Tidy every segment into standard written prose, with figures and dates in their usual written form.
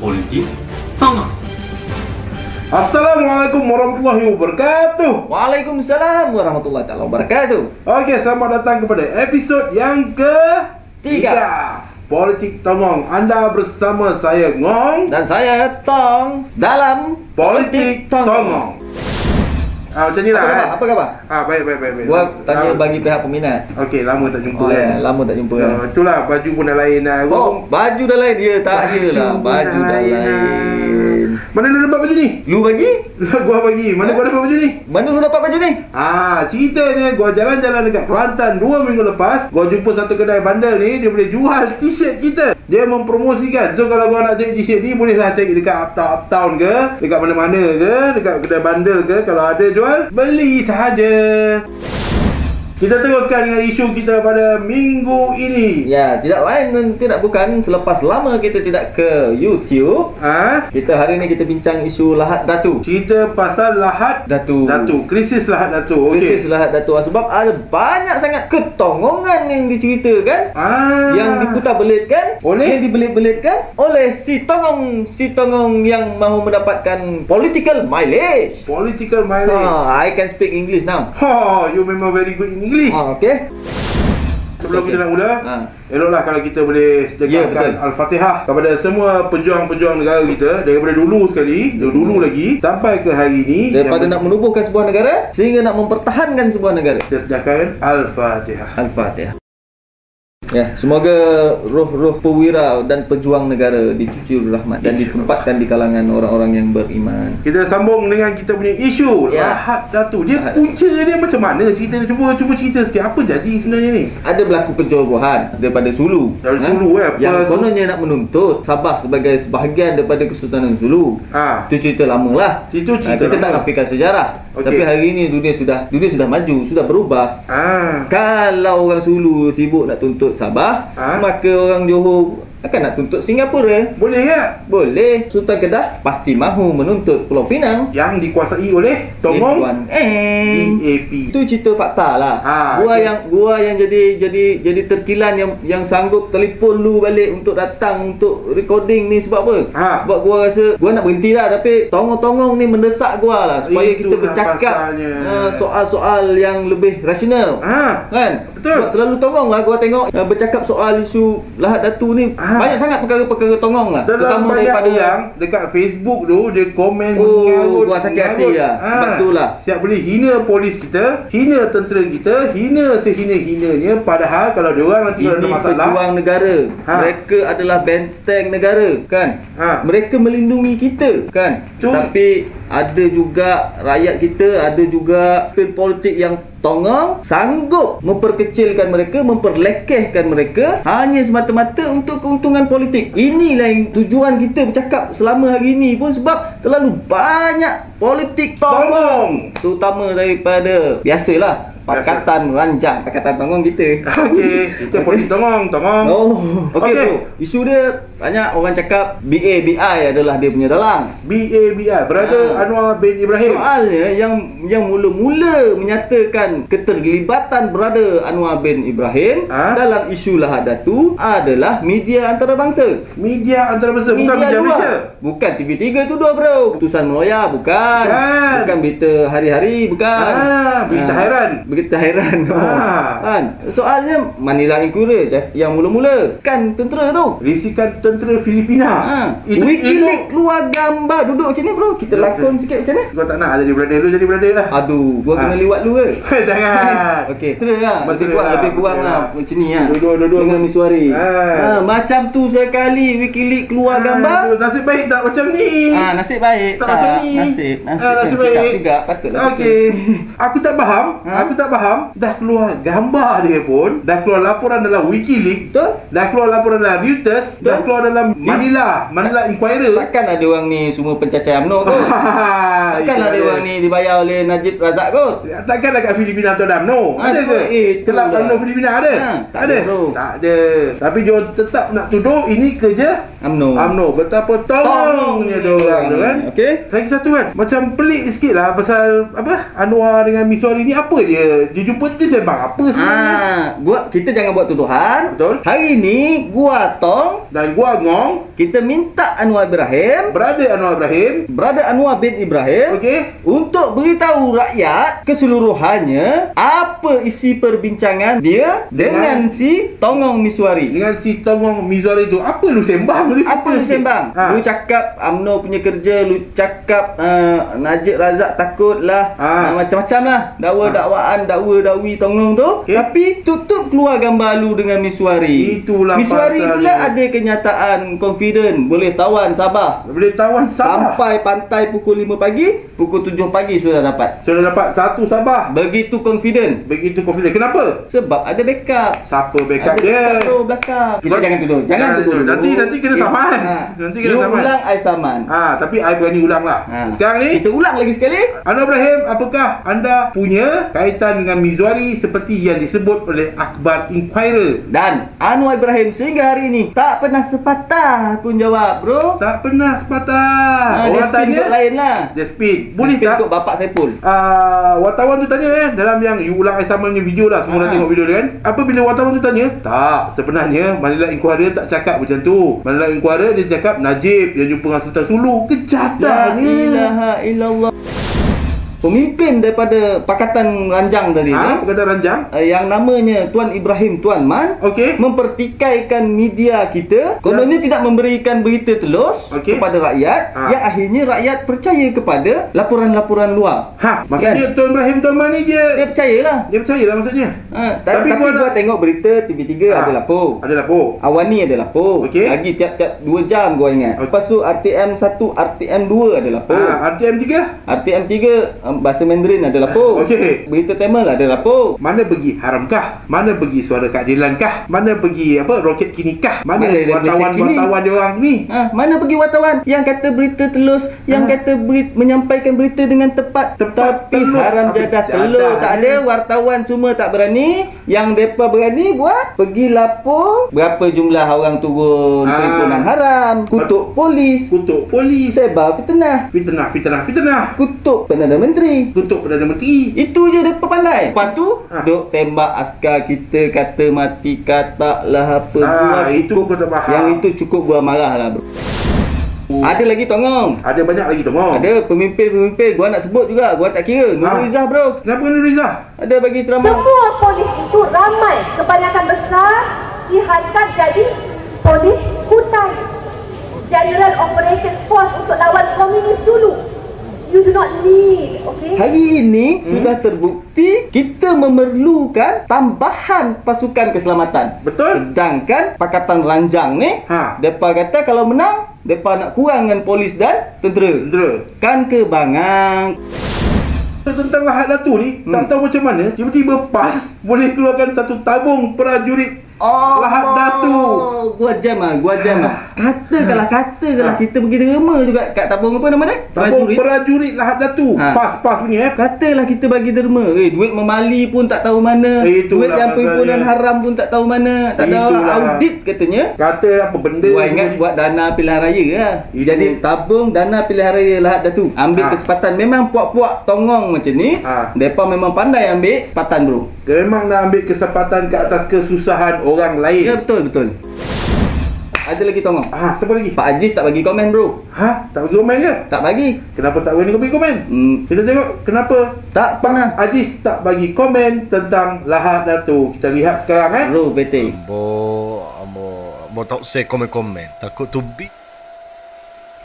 politik tengah. Assalamualaikum warahmatullahi wabarakatuh. Waalaikumsalam warahmatullahi wabarakatuh. Oke, selamat datang kepada episod yang ketiga Politik Tongong. Anda bersama saya Ngong Dan saya Tong dalam Politik Tongong. Macam ni lah. Apa khabar? Baik. Gua tanya bagi pihak peminat. Okey, lama tak jumpa Ya, kan. lama tak jumpa kan. Itulah, baju pun dah lain dah. Baju dah lain dia tak ada lah. Baju dah lain. Mana lu dapat baju ni? Lu bagi? Gua bagi. Mana gua dapat baju ni? Mana lu dapat baju ni? Ceritanya gua jalan-jalan dekat Kelantan 2 minggu lepas. Gua jumpa satu kedai bandar ni, dia boleh jual t-shirt kita. Dia mempromosikan. So kalau gua nak cari t-shirt ni, bolehlah cari dekat uptown ke, dekat mana-mana ke, dekat kedai bandar ke. Kalau ada jual, beli sahaja. Kita teruskan dengan isu kita pada minggu ini. Ya, tidak lain dan tidak bukan selepas lama kita tidak ke YouTube. Kita hari ni kita bincang isu Lahad Datu. Cerita pasal Lahad Datu. Krisis Lahad Datu. Krisis Lahad Datu. Sebab ada banyak sangat ketongongan yang diceritakan, yang diputar belitkan, yang dibelit-belitkan oleh si tongong yang mahu mendapatkan political mileage. I can speak English now. You memang very good in English. Okay. Sebelum kita nak mula, eloklah kalau kita boleh sedekahkan Al-Fatihah kepada semua pejuang-pejuang negara kita daripada dulu sekali, dulu lagi sampai ke hari ini, daripada nak menubuhkan sebuah negara sehingga nak mempertahankan sebuah negara. Kita sedekahkan Al-Fatihah. Al-Fatihah. Ya, semoga roh-roh perwira dan pejuang negara dicuci rahmat dan ditempatkan di kalangan orang-orang yang beriman. Kita sambung dengan kita punya isu Lahad Datu. Punca dia macam mana cerita dia? Cuba cerita sikit, apa jadi sebenarnya ni? Ada berlaku pencerobohan daripada Sulu. Yang kononnya nak menuntut Sabah sebagai sebahagian daripada Kesultanan Sulu. Itu cerita lama lah. Kita tak nafikan sejarah. Tapi hari ini dunia sudah maju, sudah berubah. Kalau orang Sulu sibuk nak tuntut Sabah, maka orang Johor akan nak tuntut Singapura. Boleh tak? Boleh. Sultan Kedah pasti mahu menuntut Pulau Pinang yang dikuasai oleh Tongong DAP. Itu cerita fakta lah. Gua yang jadi terkilan yang sanggup telefon lu balik untuk datang untuk recording ni sebab apa? Sebab gua rasa gua nak berhenti lah, tapi tongong-tongong ni mendesak gua lah supaya kita bercakap soal-soal yang lebih rasional. Kan? Betul. Sebab terlalu tongong lah gua tengok bercakap soal isu Lahad Datu ni. Banyak sangat perkara-perkara tongong lah. Terutama daripada yang dekat Facebook tu dia komen mengarut. Gua sakit hati lah. Sebab tu lah siap boleh hina polis kita, hina tentera kita, hina sehina-hinanya. Padahal kalau diorang nanti ada masalah, ini pejuang negara. Mereka adalah benteng negara kan. Mereka melindungi kita kan. Tapi ada juga rakyat kita, ada juga politik yang tongong sanggup memperkecilkan mereka, memperlekehkan mereka hanya semata-mata untuk keuntungan politik. Inilah yang tujuan kita bercakap selama hari ini pun, sebab terlalu banyak politik tongong, terutama daripada biasalah Pakatan Ranjang, Pakatan Tongong kita. Kita politik tongong. Okey bro. Isu dia banyak orang cakap BI adalah dia punya dalang. BI Brother Anwar bin Ibrahim. Soalnya yang mula-mula menyatakan keterlibatan Brother Anwar bin Ibrahim dalam isu Lahad Datu adalah media antarabangsa. Media antarabangsa, bukan media Malaysia. Bukan TV3 tu bro. Putusan Meloya bukan. Bukan berita hari-hari bukan. Berita hairan. Berita hairan. Kan? Soalnya Manila Inquirer yang mula-mula kan tentera tu. Risikan tentera Filipina. Wikileaks keluar gambar duduk macam ni bro. Kita lakon sikit macam ni. Gua tak nak jadi brother, lu jadi brother lah. Aduh, gua kena liwat lu ke? Jangan. Okey, tentera lah. Lebih kurang lah macam ni lah. Duduk dengan misuari. Macam tu sekali Wikileaks keluar gambar. Nasib baik tak macam ni. Nasib baik tak macam ni. Nasib baik juga. Patutlah. Okey. Aku tak faham. Dah keluar gambar dia pun, dah keluar laporan dalam Wikileaks, dah keluar laporan dalam Reuters, dah keluar dalam Manila Inquirer. Takkan ada orang ni semua pencacai UMNO kot. Takkan ada orang ni dibayar oleh Najib Razak kot. Takkan dekat Filipina tu ada UMNO? Ada ke? Kelab UMNO Filipina ada? Tak ada. Tak ada. Tapi dia tetap nak tuduh ini kerja UMNO. Betapa tongongnya diorang tu kan. Lagi satu kan, macam pelik sikit lah pasal Anwar dengan Miswari ni. Apa dia Dia jumpa dia sembang apa sebenarnya? Kita jangan buat tuduhan. Betul. Hari ni gua Tong dan gua Ngong, kita minta Anwar Ibrahim, Brother Anwar bin Ibrahim, okey, untuk beritahu rakyat keseluruhannya apa isi perbincangan dia dengan si Tongong Miswari. Tu apa lu sembang? Apa lu sembang? Lu cakap UMNO punya kerja, lu cakap Najib Razak takutlah, macam-macam lah dakwaan, dakwa-dakwi Tongong tu. Tapi tutup keluar gambar lu dengan Miswari. Itulah Miswari pula ada kenyataan confident boleh tawan Sabah. Sampai pantai pukul 5 pagi, pukul 7 pagi sudah dapat satu Sabah. Begitu confident. Kenapa? Sebab ada backup. Siapa backup dia? Backup. Kita jangan tuduh. Nanti kena saman. Ulang I saman. Tapi I berani ulang lah. Sekarang ni kita ulang lagi sekali. Anwar Ibrahim, apakah anda punya kaitan dengan Miswari seperti yang disebut oleh Akhbar Inquirer? Dan Anwar Ibrahim sehingga hari ini tak pernah sepatah pun jawab, bro. Tak pernah sepatah. Orang tanya lain lah. Dia spin. Boleh tak? Ikut bapak Saipul. Wartawan tu tanya dalam yang you ulang sama punya video lah. Semua dah tengok video dia kan. Apabila wartawan tu tanya, tak, sebenarnya Manila Inquirer tak cakap macam tu. Manila Inquirer dia cakap Najib yang jumpa dengan Sultan Sulu. Kejahatan. La ilaha illallah. Pemimpin daripada Pakatan Ranjang tadi Pakatan Ranjang yang namanya Tuan Ibrahim Tuan Man, mempertikaikan media kita, kononnya tidak memberikan berita telus kepada rakyat, yang akhirnya rakyat percaya kepada laporan-laporan luar. Maksudnya Tuan Ibrahim Tuan Man ni dia percayalah maksudnya. Tapi gua tengok berita TV3 ada lapor. Awani ada lapor. Lagi tiap-tiap 2 jam gua ingat. Lepas tu RTM 1, RTM 2 ada lapor. RTM 3 bahasa Mandarin ada lapor. Berita Tamil ada lapor. Mana pergi haramkah? Mana pergi suara keadilankah? Mana pergi roket kinikah? Mana wartawan dia orang ni? Mana pergi wartawan yang kata berita telus, yang kata menyampaikan berita dengan tepat. Tapi haram jadah telur tak ada. Wartawan semua tak berani. Yang mereka berani buat pergi lapor berapa jumlah orang turun perhimpunan haram, kutuk polis, sebar fitnah, kutuk Perdana Menteri. Itu je dia pandai. Lepas tu duk tembak askar kita, kata mati, kata lah apa. Yang itu cukup gua marah lah, bro. Ada lagi Tongong. Ada banyak lagi Tongong. Ada pemimpin gua nak sebut juga. Gua tak kira. Nurizzah, bro. Kenapa Nurizzah? Ada bagi ceramah. Semua polis itu ramai, kebanyakan besar dihantar jadi polis hutan, General Operations Force untuk lawan komunis dulu. You do not need, Hari ini sudah terbukti kita memerlukan tambahan pasukan keselamatan. Betul. Sedangkan Pakatan Ranjang ni, depa kata kalau menang, depa nak kurangkan polis dan tentera. Kan kebangang. Tentang Lahad Datu ni, tak tahu macam mana tiba-tiba PAS boleh keluarkan satu tabung prajurit Lahad Datu. Gua jam lah. Katakanlah kita pergi derma juga kat tabung apa nama dia? Tabung prajurit Lahad Datu. PAS punya Katalah kita bagi derma. Duit memali pun tak tahu mana. Duit yang perhimpunan haram pun tak tahu mana. Tak ada audit katanya. Kata apa benda. Gua ingat buat dana pilihan raya lah. Jadi tabung dana pilihan raya Lahad Datu. Ambil kesempatan. Memang puak-puak Tongong macam ni, mereka memang pandai ambil kesempatan, bro. Memang nak ambil kesempatan ke atas kesusahan orang lain. Ya, betul. Ada lagi Tongong. Siapa lagi? Pak Aziz tak bagi komen, bro. Tak bagi komen ke? Tak bagi. Kenapa tak bagi komen? Kita tengok kenapa tak pernah Pak Aziz tak bagi komen tentang Lahad Datu. Kita lihat sekarang bro, betul. Mo tak say komen. Takut tu big.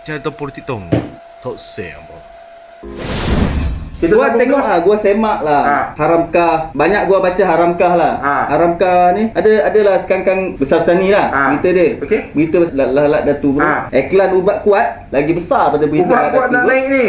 Jadi politik tong. Tak say ambo. Gua tengok gua semak lah. Haramkah, banyak gua baca haramkah lah. Haramkah ni adalah sekarang besar-besar ni lah berita dia. Berita Lahad Datu, bro. Iklan ubat kuat lagi besar pada berita ubat kuat nak naik ni.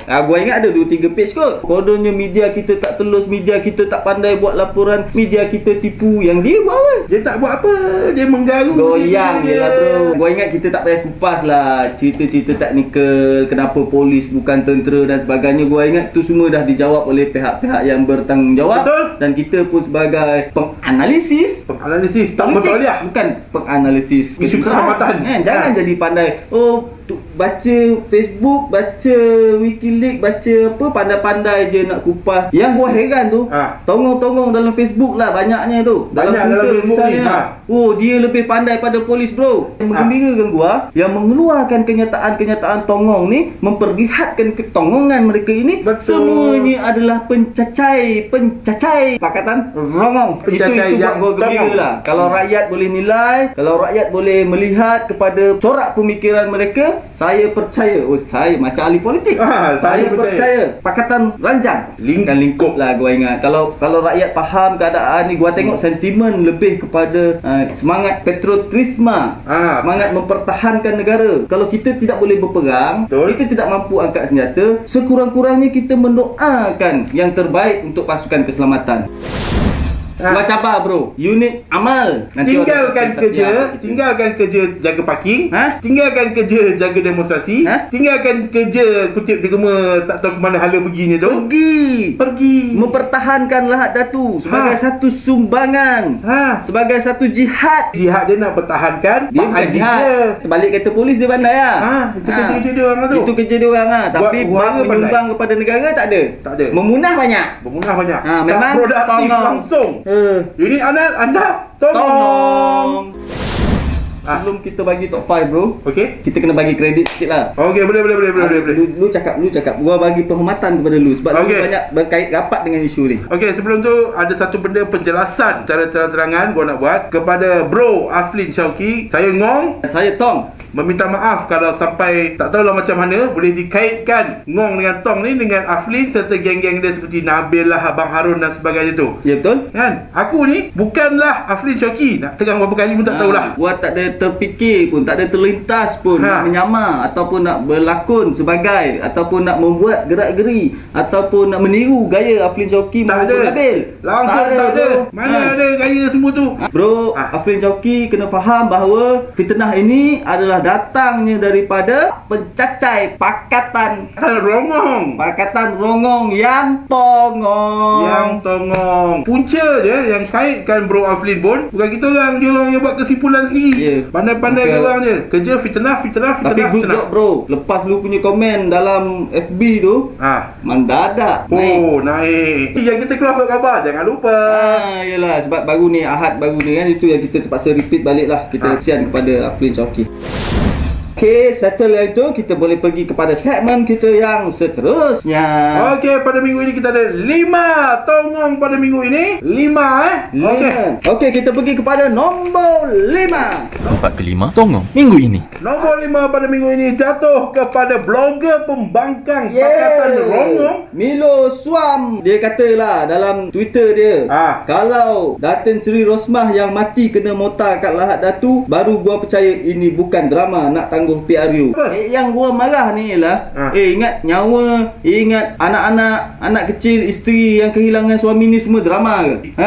Gua ingat ada 2-3 page kot. Kononnya media kita tak telus, media kita tak pandai buat laporan, media kita tipu. Yang dia buat apa? Dia tak buat apa. Dia menggaru. Goyang je lah, bro. Gua ingat kita tak payah kupas lah cerita-cerita teknikal, kenapa polis bukan tentera dan sebagainya. Gua ingat tu semua dah dijawab oleh pihak-pihak yang bertanggungjawab. Betul. Dan kita pun sebagai penganalisis tak betul dia. Bukan penganalisis isu keselamatan. Jangan jadi pandai baca Facebook, baca Wikileaks, baca apa, pandai-pandai je nak kupas. Yang gua heran tu, tongong-tongong dalam Facebook lah banyaknya tu. Banyak dalam Facebook ni. Oh, dia lebih pandai pada polis, bro. Yang menggembirakan gua, yang mengeluarkan kenyataan-kenyataan tongong ni, memperlihatkan ketongongan mereka ini. Betul. Semuanya adalah pencacai pakatan rongong. Pencacai Itu buat gua gembira lah. Kalau rakyat boleh nilai, kalau rakyat boleh melihat kepada corak pemikiran mereka, saya percaya. Oh, saya macam ahli politik. Saya percaya pakatan ranjang, lingkup lah gua ingat. Kalau rakyat faham keadaan ni, gua tengok sentimen lebih kepada semangat patriotisme, semangat mempertahankan negara. Kalau kita tidak boleh berperang, kita tidak mampu angkat senjata, sekurang-kurangnya kita mendoakan yang terbaik untuk pasukan keselamatan. Gua cabar, bro. Unit amal. Nanti tinggalkan kerja jaga parking, tinggalkan kerja jaga demonstrasi, tinggalkan kerja kutip derma tak tahu ke mana hala perginya tu. Pergi mempertahankan Lahad Datu sebagai satu sumbangan, sebagai satu jihad. Jihad dia nak pertahankan dia bukan jihad. Balik kata polis dia pandai lah. Itu kerja dia orang tu. Itu kerja dia orang lah. Tapi menyumbang kepada negara tak ada. Memunah banyak. Memang produktif langsung. Unit Anal, anda tolong. Sebelum kita bagi top 5, bro, kita kena bagi kredit sikit lah. Boleh. Lu cakap. Gua bagi penghormatan kepada lu sebab lu banyak berkait rapat dengan isu ni. Sebelum tu ada satu benda penjelasan secara terang-terangan gua nak buat kepada Bro Aflin Syauqi. Saya Ngong, saya Tong. Meminta maaf kalau sampai tak tahulah macam mana boleh dikaitkan Ngong dengan Tong ni dengan Aflin serta geng-geng dia seperti Nabil lah, Abang Harun dan sebagainya tu. Ya, betul. Kan? Aku ni bukanlah Aflin Syauqi. Nak terang berapa kali pun tak tahulah. Gua tak ada terfikir pun, tak ada terlintas pun nak menyamar ataupun nak berlakon sebagai ataupun nak membuat gerak-geri ataupun nak meniru gaya Aflin Syauqi maupun Nabil. Langsung tak ada. Mana ada gaya semua tu. Bro, Aflin Syauqi kena faham bahawa fitnah ini adalah datangnya daripada pencacai pakatan rongong yang tongong. Punca je yang kaitkan Bro Aflin pun bukan kita orang, dia orang yang buat kesimpulan sendiri. Pandai-pandai dia orang je. Kerja fitnah. Tapi good job, bro. Lepas lu punya komen dalam FB tu, mendadak naik. Yang kita keluar surat khabar, jangan lupa. Yelah, sebab baru ni Ahad baru ni kan, itu yang kita terpaksa repeat balik lah. Kita kesian kepada Aflin Syauqi. Setelah itu kita boleh pergi kepada segmen kita yang seterusnya. Pada minggu ini kita ada 5 tongong pada minggu ini. 5 kita pergi kepada nombor 5. Tempat kelima tongong minggu ini. Nombor 5 pada minggu ini jatuh kepada blogger pembangkang pakatan rongong, Milo Suam. Dia katalah dalam Twitter dia, kalau Datin Seri Rosmah yang mati kena mortar kat Lahad Datu, baru gua percaya ini bukan drama nak tanggung PRU. Yang gua marah ni ialah ingat nyawa, ingat anak-anak, anak kecil, isteri yang kehilangan suami ni semua drama ke?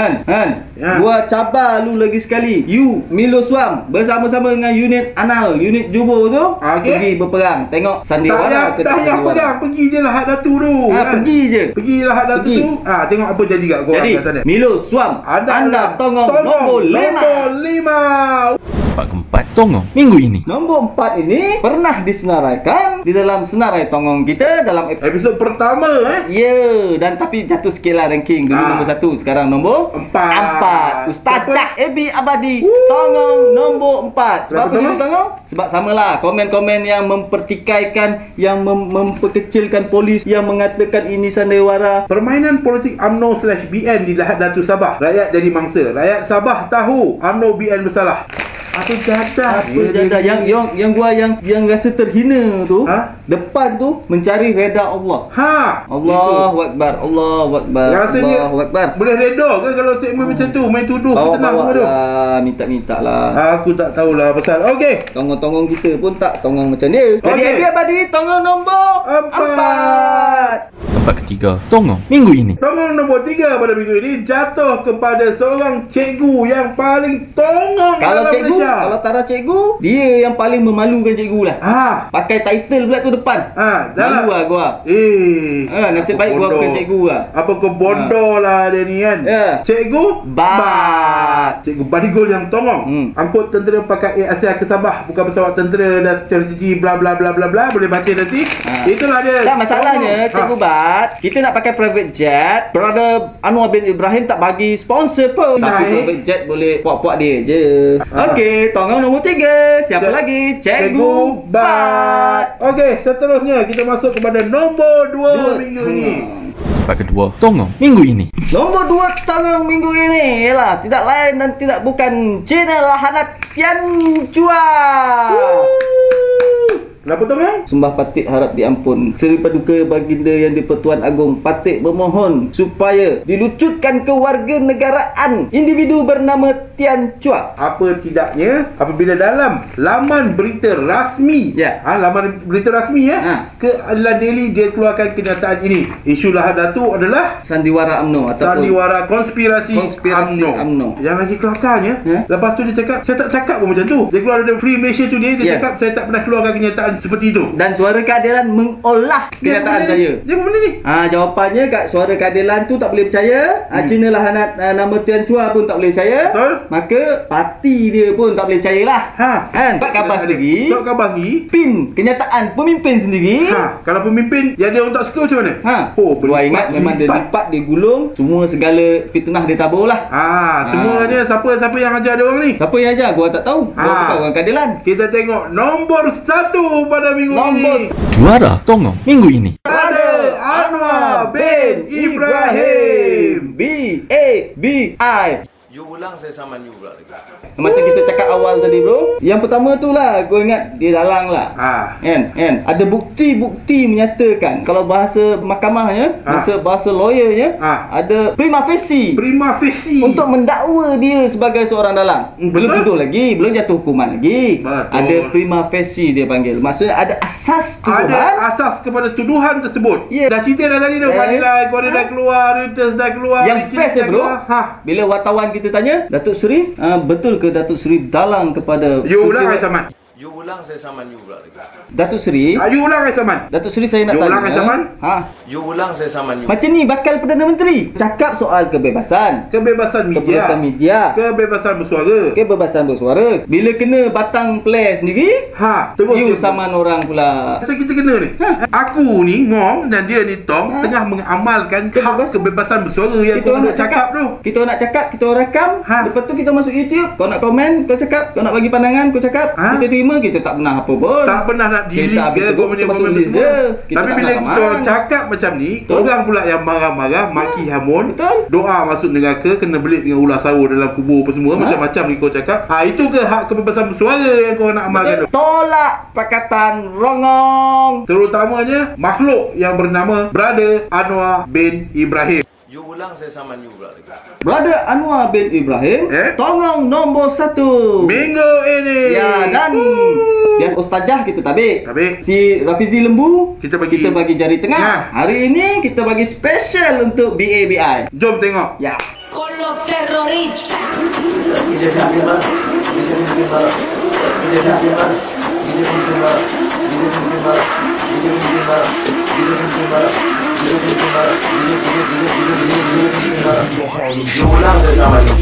Gua cabar lu lagi sekali. You Milo Suam bersama-sama dengan unit Anal, unit Jubo tu pergi berperang. Tengok sandiwara ke tak perang. Pergi je Lahad Datu tu. Pergi je Lahad Datu tu. Tengok apa jadi kat korang kat sana. Milo Suam, anda tongong nombor 5. Tempat keempat tongong minggu ini. Nombor 4 ini pernah disenaraikan di dalam senarai tongong kita dalam episod pertama dan tapi jatuh sikit lah ranking. Dulu nombor 1, sekarang nombor 4. Ustaz Cah Ebi Abadi tongong nombor 4. Sebab apa dia tongong? Sebab samalah komen-komen yang mempertikaikan, yang memperkecilkan polis, yang mengatakan ini sandiwara. Permainan politik UMNO/BN di Lahad Datu Sabah. Rakyat jadi mangsa. Rakyat Sabah tahu UMNO BN bersalah. Apa jadah yang gua yang rasa terhina tu, depan tu mencari reda Allah. Allahu Akbar. Rasanya Allahu Akbar. Boleh reda ke kalau statement macam tu? Main tuduh fitnah semua tu. Minta lah. Aku tak tahulah pasal. Tongong-tongong kita pun tak tongong macam dia. Jadi Abadi tongong nombor 4. Tempat ketiga, tongong minggu ini. Tongong nombor 3 pada minggu ini jatuh kepada seorang cikgu yang paling tongong Kalau dalam cikgu, Malaysia. kalau Tara cikgu, dia yang paling memalukan cikgu lah. Pakai title pula tu depan. Malu lah gua. Nasib baik gua bukan cikgu lah. Apa kau bodoh lah dia ni kan. Cikgu Bat. Cikgu Badigol yang tongong. Angkut tentera pakai Air Asia ke Sabah, bukan pesawat tentera dan strategi bla bla bla bla bla. Boleh baca nanti. Itulah dia. Tak masalahnya cikgu Bat, kita nak pakai private jet. Brother Anwar bin Ibrahim tak bagi sponsor pun. Tapi private jet boleh puak-puak dia je. Okey, tongong nombor 3. Siapa lagi? Cikgu Bat. Okey, seterusnya kita masuk kepada nombor 2 minggu ini. Tempat kedua, tongong minggu ini. Nombor 2 tongong minggu ini ialah tidak lain dan tidak bukan Jenel Lahanat Tian Chua. Kenapa tongong? Sembah Patik harap diampun. Seri Paduka Baginda Yang di-Pertuan Agong, Patik bermohon supaya dilucutkan kewarganegaraan individu bernama Tian Chua. Apa tidaknya apabila dalam laman berita rasmi, laman berita rasmi Keadilan Daily dia keluarkan kenyataan ini. Isu Lahad Datuk adalah sandiwara UMNO ataupun sandiwara konspirasi UMNO. Yang lagi kelakarnya, lepas tu dia cakap, saya tak cakap pun macam tu. Dia keluar dari Free Malaysia Today, dia cakap saya tak pernah keluarkan kenyataan seperti itu. Dan Suara Keadilan mengolah kenyataan saya. Dia mana ni? Jawapannya kat Suara Keadilan tu tak boleh percaya. Cina Lahanat nama Tian Chua pun tak boleh percaya. Betul. Maka parti dia pun tak boleh percayalah. Kan? Buat khabar sendiri. Buat khabar sendiri. Pin kenyataan pemimpin sendiri. Kalau pemimpin yang dia orang tak suka macam mana? Gua ingat memang dia lipat, dia gulung, semua segala fitnah dia tabur lah. Semuanya siapa yang ajar dia orang ni? Siapa yang ajar? Gua tak tahu. Gua bukan orang Keadilan. Kita tengok nombor 1 pada minggu ini. Juara tongong minggu ini. Ada Anwar bin Ibrahim. BABI. You ulang saya saman you pula lagi. Macam kita cakap awal tadi bro. Yang pertama tu lah, gua ingat dia dalang lah. Kan? Ada bukti-bukti menyatakan, kalau bahasa mahkamahnya, bahasa lawyernya, ada prima facie untuk mendakwa dia sebagai seorang dalang. Belum tuduh lagi, belum jatuh hukuman lagi. Ada prima facie dia panggil. Maksudnya ada asas tuduhan. Ada asas kepada tuduhan tersebut. Dah cerita dah tadi dah. Keluar dah keluar, Reuters dah keluar. Yang best bro, bila wartawan kita tanya, Datuk Seri, betul ke Datuk Seri dalang kepada You ulang Aisaman. You ulang saya saman you pula lagi. Datuk Seri. You ulang Aisaman. Datuk Seri saya nak tanya. You ulang Aisaman. You ulang saya saman you. Macam ni bakal Perdana Menteri cakap soal kebebasan media, kebebasan bersuara. Bila kena batang player sendiri, terus you saman orang pula. Macam kita kena ni. Aku ni Ngong dan dia ni Tong tengah mengamalkan hak kebebasan bersuara yang kau nak cakap tu. Kita nak cakap, kita rakam, lepas tu kita masuk YouTube. Kau nak komen, kau cakap. Kau nak bagi pandangan, kau cakap. Kita terima, kita tak pernah apa pun. Tak pernah nak delete ke komen semua. Tapi bila kita orang cakap macam ni, orang pula yang marah-marah, maki hamun, doa masuk neraka, kena belit dengan ular sawur dalam kubur apa semua, macam-macam ni kau cakap. Itu ke hak kebebasan bersuara yang kau nak amalkan tu? Tolak Pakatan Rongong. Terutamanya makhluk yang bernama Brother Anwar bin Ibrahim. You ulang saya saman you pula lagi. Brother Anwar bin Ibrahim, tongong nombor 1 minggu ini. Dan biasa ustazah kita tabik. Si Rafizi Lembu kita bagi jari tengah. Hari ini kita bagi special untuk BABI. Jom tengok. Con los terroristas. You ulang saya saman you.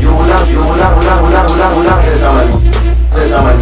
You ulang saya saman you. Saya saman.